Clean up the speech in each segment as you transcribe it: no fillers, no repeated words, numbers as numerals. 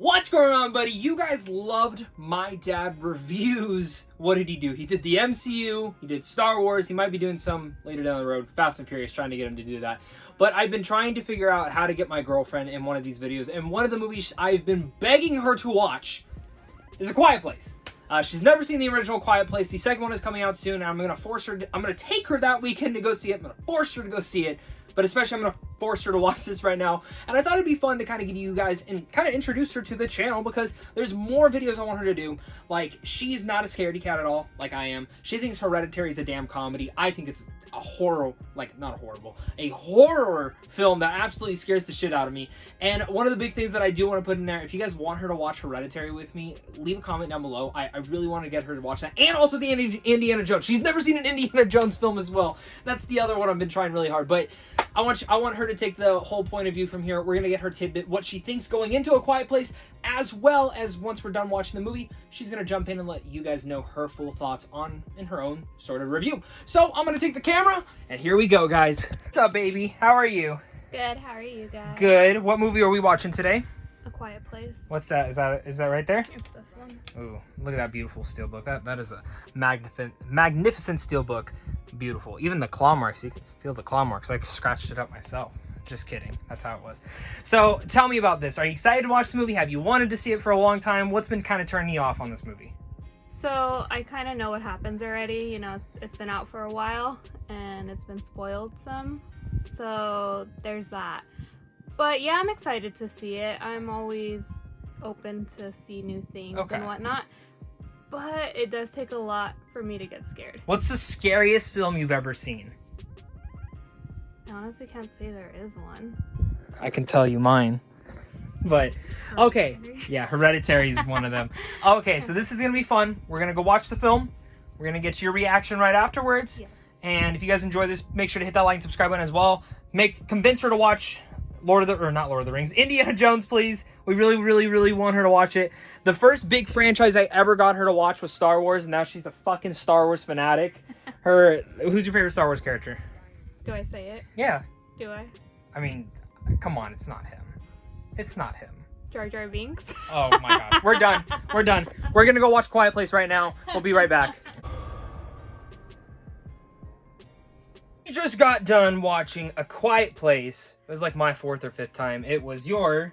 What's going on, buddy? You guys loved my dad reviews. What did he do? He did the MCU, he did Star Wars, he might be doing some later down the road, Fast and Furious, trying to get him to do that. But I've been trying to figure out how to get my girlfriend in one of these videos, and one of the movies I've been begging her to watch is A Quiet Place. She's never seen the original Quiet Place. The second one is coming out soon, and I'm gonna take her that weekend to go see it. I'm gonna force her to go see it. But especially I'm going to force her to watch this right now. And I thought it'd be fun to kind of give you guys and kind of introduce her to the channel, because there's more videos I want her to do. Like, she's not a scaredy cat at all, like I am. She thinks Hereditary is a damn comedy. I think it's a horror, a horror film that absolutely scares the shit out of me. And one of the big things that I do want to put in there, if you guys want her to watch Hereditary with me, leave a comment down below. I really want to get her to watch that. And also the Indiana Jones. She's never seen an Indiana Jones film as well. That's the other one I've been trying really hard. But I want her to take the whole point of view from here. We're going to get her tidbit, what she thinks going into A Quiet Place, as well as once we're done watching the movie, she's going to jump in and let you guys know her full thoughts in her own sort of review. So I'm going to take the camera, and here we go, guys. What's up, baby? How are you? Good. How are you guys? Good. What movie are we watching today? A Quiet Place. What's that? Is that right there? It's this one. Ooh, look at that beautiful steelbook. That is a magnificent steelbook. Beautiful. Even the claw marks, you can feel the claw marks. I scratched it up myself. Just kidding. That's how it was. So tell me about this. Are you excited to watch the movie? Have you wanted to see it for a long time? What's been kind of turning you off on this movie? So I kind of know what happens already. You know, it's been out for a while and it's been spoiled some. So there's that. But yeah, I'm excited to see it. I'm always open to see new things and whatnot. But it does take a lot for me to get scared. What's the scariest film you've ever seen? I honestly can't say there is one. I can tell you mine. But, okay. Yeah, Hereditary is one of them. Okay, so this is going to be fun. We're going to go watch the film. We're going to get your reaction right afterwards. Yes. And if you guys enjoy this, make sure to hit that like and subscribe button as well. Convince her to watch not Lord of the Rings, Indiana Jones, please. We really want her to watch it. The first big franchise I ever got her to watch was Star Wars, and now she's a fucking Star Wars fanatic. Who's your favorite Star Wars character? Do I say it? Yeah. Do I? I mean, come on, it's not him. It's not him. Jar Jar Binks. Oh my god. We're done. We're done. We're gonna go watch Quiet Place right now. We'll be right back. You just got done watching A Quiet Place. It was like my fourth or fifth time. It was your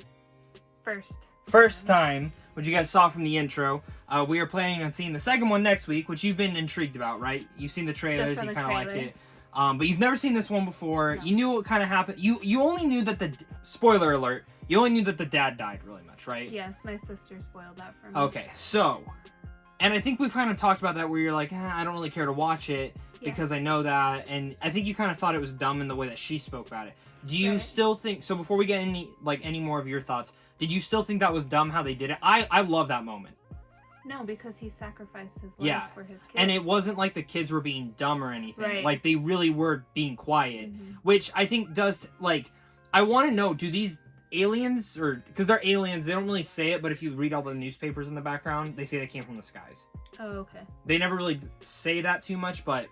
first time, which you guys saw from the intro. We are planning on seeing the second one next week, which you've been intrigued about, right? You've seen the trailers, you kind of liked it. But you've never seen this one before. No. You knew what kind of happened. You only knew that spoiler alert, you only knew that the dad died really much, right? Yes, my sister spoiled that for me. Okay, so, and I think we've kind of talked about that where you're like, I don't really care to watch it because I know that, and I think you kind of thought it was dumb in the way that she spoke about it. Do you still think, so before we get any more of your thoughts, did you still think that was dumb how they did it? I love that moment. No, because he sacrificed his life for his kids. And it wasn't like the kids were being dumb or anything. Right. Like, they really were being quiet. Mm-hmm. Which I think does, like, I want to know, do these aliens, or, because they're aliens, they don't really say it, but if you read all the newspapers in the background, they say they came from the skies. Oh, okay. They never really say that too much, but,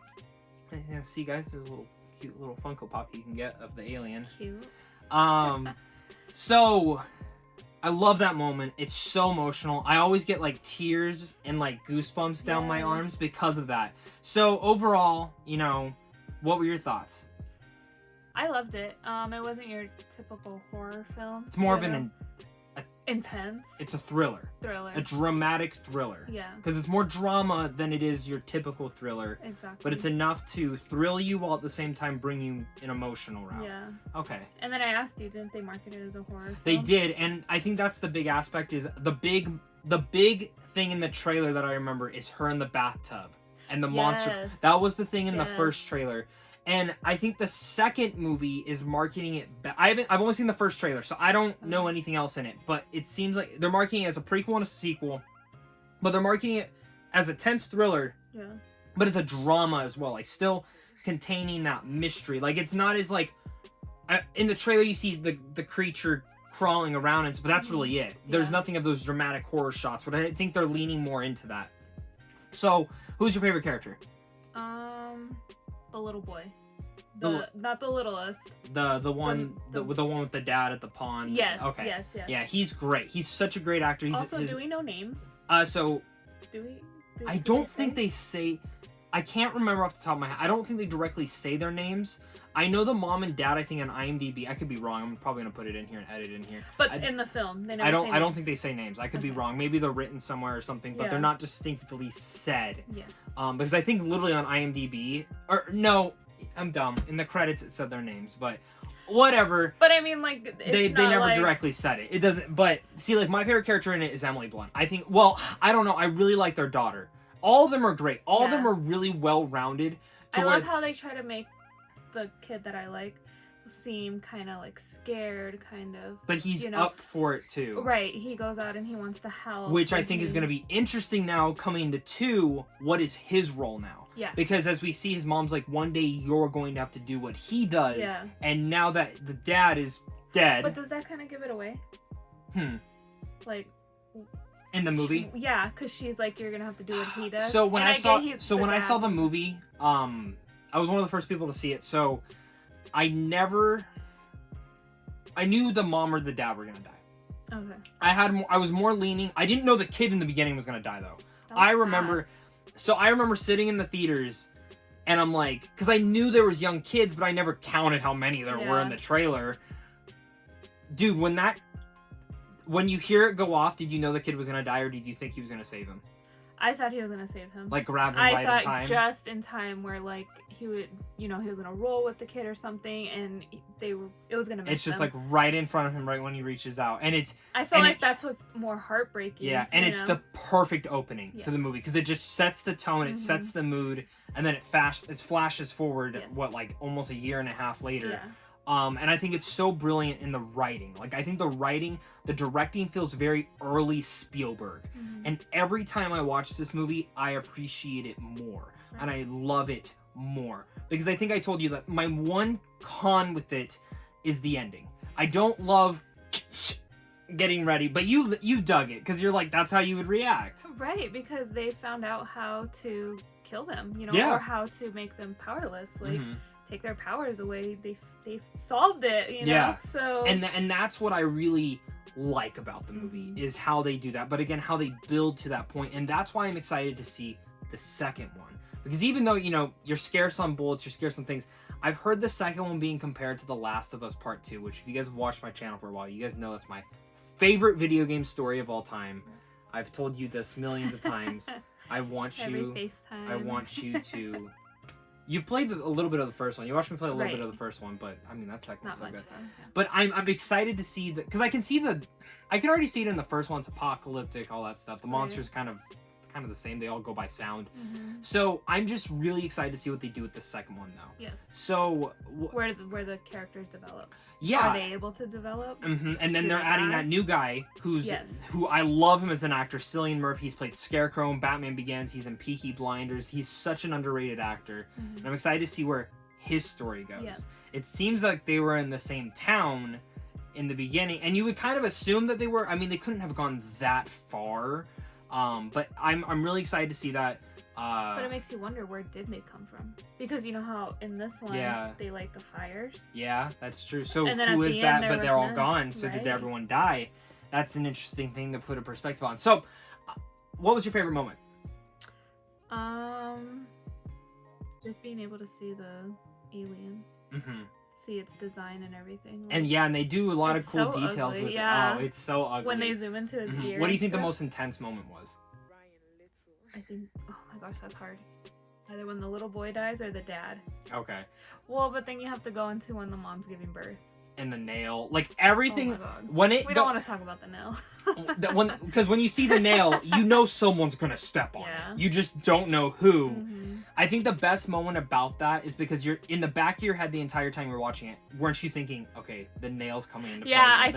yeah, see, guys, there's a cute little Funko Pop you can get of the alien. Cute. So... I love that moment. It's so emotional. I always get like tears and like goosebumps down my arms because of that. So overall, you know, what were your thoughts? I loved it. It wasn't your typical horror film. It's more of an intense. It's a thriller. A dramatic thriller. Yeah. Because it's more drama than it is your typical thriller. Exactly. But it's enough to thrill you while at the same time bring you an emotional route. Yeah. Okay. And then I asked you, didn't they market it as a horror film? They did, and I think that's the big aspect is the big thing in the trailer that I remember is her in the bathtub and the monster. That was the thing in the first trailer. And I think the second movie is marketing it. I've only seen the first trailer, so I don't know anything else in it. But it seems like they're marketing it as a prequel and a sequel. But they're marketing it as a tense thriller. Yeah. But it's a drama as well, like still containing that mystery. Like it's not as like in the trailer you see the creature crawling around, but that's really it. There's nothing of those dramatic horror shots. But I think they're leaning more into that. So, who's your favorite character? The little boy. Not the littlest. The one with the dad at the pond. Yes. Okay. Yes. Yeah, he's great. He's such a great actor. Do we know names? So. Do we? I don't think they say. I can't remember off the top of my head. I don't think they directly say their names. I know the mom and dad. I think on IMDb. I could be wrong. I'm probably gonna put it in here and edit it in here. But in the film, they never say I don't names. think they say names. I could be wrong. Maybe they're written somewhere or something, but they're not distinctly said. Yes. Because I think literally on IMDb, or no, I'm dumb. In the credits, it said their names, but whatever. But I mean, like, they never directly said it. It doesn't. But see, like, my favorite character in it is Emily Blunt. I think. Well, I don't know. I really like their daughter. All of them are great. All of them are really well rounded. I love how they try to make the kid that I like seem kind of like scared, kind of. But he's up for it too. Right. He goes out and he wants to help. Which I think is going to be interesting now coming to 2. What is his role now? Yeah. Because as we see, his mom's like, one day you're going to have to do what he does. Yeah. And now that the dad is dead. But does that kind of give it away? Like. In the movie? Yeah, because she's like, you're going to have to do what he does. So when I saw the movie, I was one of the first people to see it. So I knew the mom or the dad were going to die. Okay. I was more leaning. I didn't know the kid in the beginning was going to die though. I remember sitting in the theaters and I'm like, because I knew there was young kids, but I never counted how many there were in the trailer. Dude, when you hear it go off, did you know the kid was going to die, or did you think he was going to save him? I thought he was going to save him. Like, grab him right in time? I thought just in time where, like, he would, he was going to roll with the kid or something, and it was going to miss It's just, them. like, right in front of him right when he reaches out. And it's... I feel like that's what's more heartbreaking. Yeah, and it's the perfect opening to the movie, because it just sets the tone, it sets the mood, and then it flashes forward, almost a year and a half later. Yeah. And I think it's so brilliant in the writing. Like, I think the directing feels very early Spielberg. And every time I watch this movie, I appreciate it more. Right. And I love it more. Because I think I told you that my one con with it is the ending. I don't love getting ready, but you dug it, because you're like, that's how you would react. Right, because they found out how to kill them, or how to make them powerless. Like, take their powers away. They solved it, Yeah. So and that's what I really like about the movie is how they do that. But again, how they build to that point, and that's why I'm excited to see the second one. Because even though you're scarce on bullets, you're scarce on things, I've heard the second one being compared to The Last of Us Part 2, which if you guys have watched my channel for a while, you guys know that's my favorite video game story of all time. I've told you this millions of times. I want you to. You've played a little bit of the first one. You watched me play a little bit of the first one, but I mean, that second one's so good. But I'm excited to see because I can already see it in the first one. It's apocalyptic, all that stuff. The monsters kind of the same. They all go by sound. So I'm just really excited to see what they do with the second one now. Yes. So where the characters develop. Yeah. Are they able to develop? And then they're adding that new guy who I love him as an actor, Cillian Murphy. He's played Scarecrow in Batman Begins. He's in Peaky Blinders. He's such an underrated actor. And I'm excited to see where his story goes. Yes. It seems like they were in the same town in the beginning, and you would kind of assume that they were. I mean, they couldn't have gone that far. But I'm really excied to see that. But it makes you wonder, where did they come from? Because you know how in this one they light the fires. Yeah, that's true. So who is that? But they're all gone. So right. Did everyone die? That's an interesting thing to put a perspective on. So, what was your favorite moment? Just being able to see the alien. See its design and everything. Like, and they do a lot of cool details with it. Oh, it's so ugly. When they zoom into his ear. What do you think the most intense moment was? I think, oh my gosh, that's hard. Either when the little boy dies or the dad. Okay. Well, but then you have to go into when the mom's giving birth. And the nail, like everything. Oh my God. When it we don't want to talk about the nail. Because when you see the nail, you know someone's gonna step on it. You just don't know who. I think the best moment about that is because you're in the back of your head the entire time you're watching it. Weren't you thinking, okay, the nail's coming into play? Yeah, I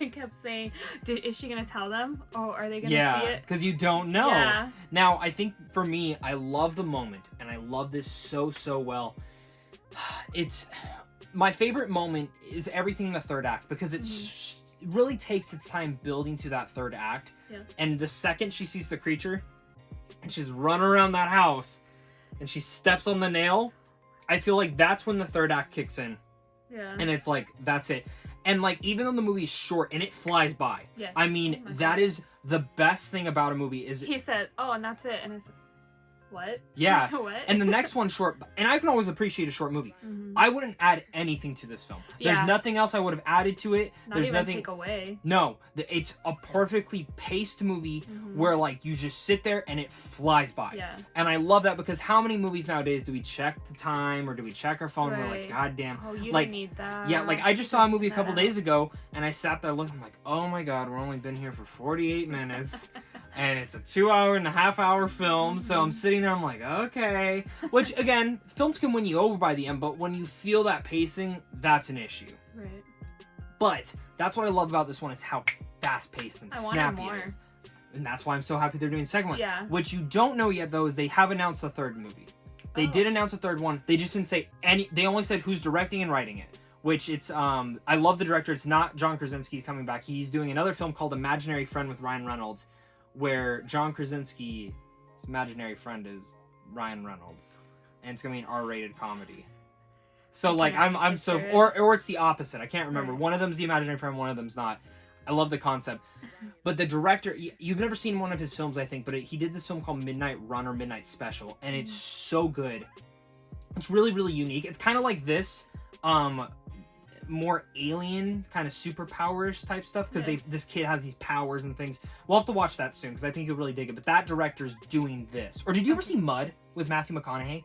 kept saying, is she gonna tell them, or are they gonna see it? Because you don't know. Yeah. Now, I think for me, I love the moment, and I love this so well. It's my favorite moment is everything in the third act, because it really takes its time building to that third act. Yes. And the second she sees the creature, and she's running around that house, and she steps on the nail, I feel like that's when the third act kicks in. Yeah. And it's like, that's it. And like, even though the movie's short and it flies by, Yes. I mean, that is the best thing about a movie is... He said, oh, and that's it. And I said, what? Yeah. What? And the next one's short. And I can always appreciate a short movie. Mm-hmm. I wouldn't add anything to this film. There's nothing else I would have added to it. There's even nothing... take away. No. It's a perfectly paced movie where, like, you just sit there and it flies by. Yeah. And I love that because how many movies nowadays do we check the time or do we check our phone and we're like, Right. God damn. Oh, you like, don't need that. Yeah, like, I just saw a movie a That couple out. days ago and I sat there looking, I'm like, oh my God, we're only been here for 48 minutes. And it's a 2.5 hour film, so I'm sitting there, I'm like, okay. Which, again, films can win you over by the end, but when you feel that pacing, that's an issue. Right. But that's what I love about this one is how fast-paced and snappy it is. And that's why I'm so happy they're doing the second one. Yeah. What you don't know yet, though, is they have announced a third movie. They did announce a third one. They just didn't say any... They only said who's directing and writing it. Which it's... I love the director. It's not John Krasinski coming back. He's doing another film called Imaginary Friend with Ryan Reynolds, where John Krasinski's imaginary friend is Ryan Reynolds, and it's gonna be an R-rated comedy. So like I'm so or it's the opposite. I can't remember. Right. One of them's the imaginary friend, one of them's not. I love the concept, but the director, you've never seen one of his films, I think, but he did this film called Midnight Run or Midnight Special, and it's so good. It's really, really unique. It's kind of like this, more alien kind of superpowerish type stuff because this kid has these powers and things. We'll have to watch that soon because I think you'll really dig it. But that director's doing this. Or did you ever see Mud with Matthew McConaughey?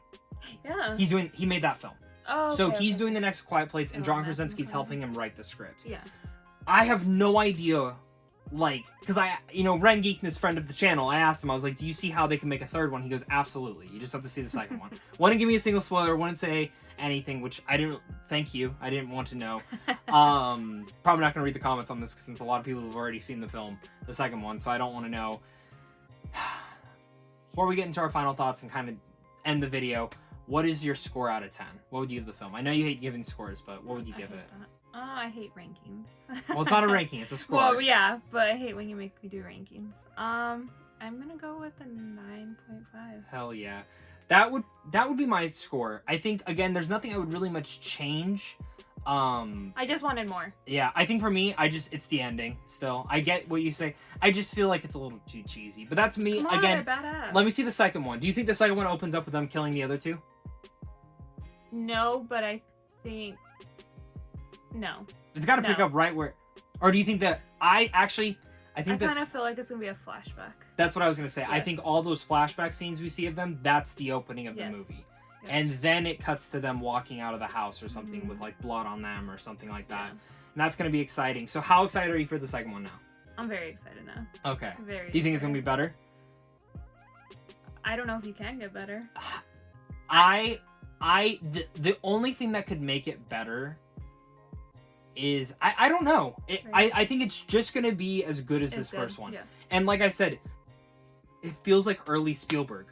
Yeah. He made that film. Oh. So okay, he's okay. doing The Next Quiet Place, and John Matthew Krasinski's McConaughey. helping him write the script. Yeah. I have no idea, like, because Ren Geekness, friend of the channel, I asked him, I was like, do you see how they can make a third one? He goes, absolutely. You just have to see the second one. Wouldn't give me a single spoiler, wouldn't say anything, which I didn't, thank you, I didn't want to know. Probably not going to read the comments on this since a lot of people have already seen the film, the second one, so I don't want to know. Before we get into our final thoughts and kind of end the video, what is your score out of 10? What would you give the film? I know you hate giving scores, but what would you give it? Oh, I hate rankings. Well, it's not a ranking, it's a score. Well, yeah, but I hate when you make me do rankings. I'm gonna go with a 9.5. Hell yeah. That would be my score. I think, again, there's nothing I would really much change. I just wanted more. Yeah, I think for me, it's the ending still. I get what you say. I just feel like it's a little too cheesy. But that's me. Come on, again, badass. let me see the second one. Do you think the second one opens up with them killing the other two? No, but I think... No. It's got to pick up right where... Or do you think that... I think I kind of feel like it's going to be a flashback. That's what I was going to say. Yes. I think all those flashback scenes we see of them, that's the opening of the movie. Yes. And then it cuts to them walking out of the house or something with like blood on them or something like that. Yeah. And that's going to be exciting. So how excited are you for the second one now? I'm very excited now. Okay. Very Do you think it's going to be better? I don't know if you can get better. The only thing that could make it better is I don't know. I think it's just going to be as good as this first one. Yeah. And like I said, it feels like early Spielberg.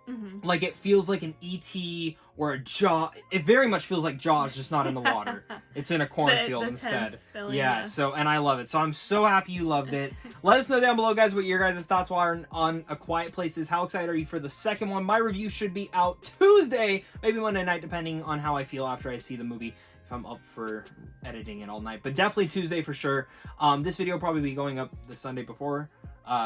Mm-hmm. Like it feels like an E.T. or a Jaws. It very much feels like Jaws, just not in the water. It's in a cornfield instead. Feeling, Yeah, yes. so, and I love it. So I'm so happy you loved it. Let us know down below, guys, what your guys' thoughts are on A Quiet Place is. How excited are you for the second one? My review should be out Tuesday, maybe Monday night, depending on how I feel after I see the movie. If I'm up for editing it all night. But definitely Tuesday for sure. This video will probably be going up the Sunday before.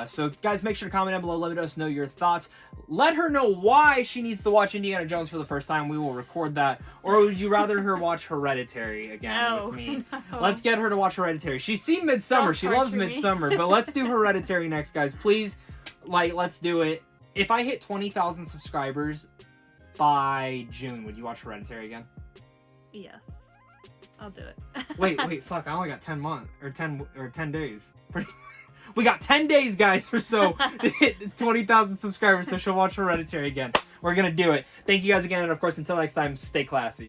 So guys, make sure to comment down below, let us know your thoughts. Let her know why she needs to watch Indiana Jones for the first time. We will record that. Or would you rather her watch Hereditary again with me? No. Let's get her to watch Hereditary. She's seen Midsummer. She loves Midsummer. But let's do Hereditary next, guys. Please, let's do it. If I hit 20,000 subscribers by June, would you watch Hereditary again? Yes. I'll do it. Wait, fuck. I only got 10 months or 10 days. We got 10 days, guys, or so to hit 20,000 subscribers, so she'll watch Hereditary again. We're gonna do it. Thank you guys again, and of course, until next time, stay classy.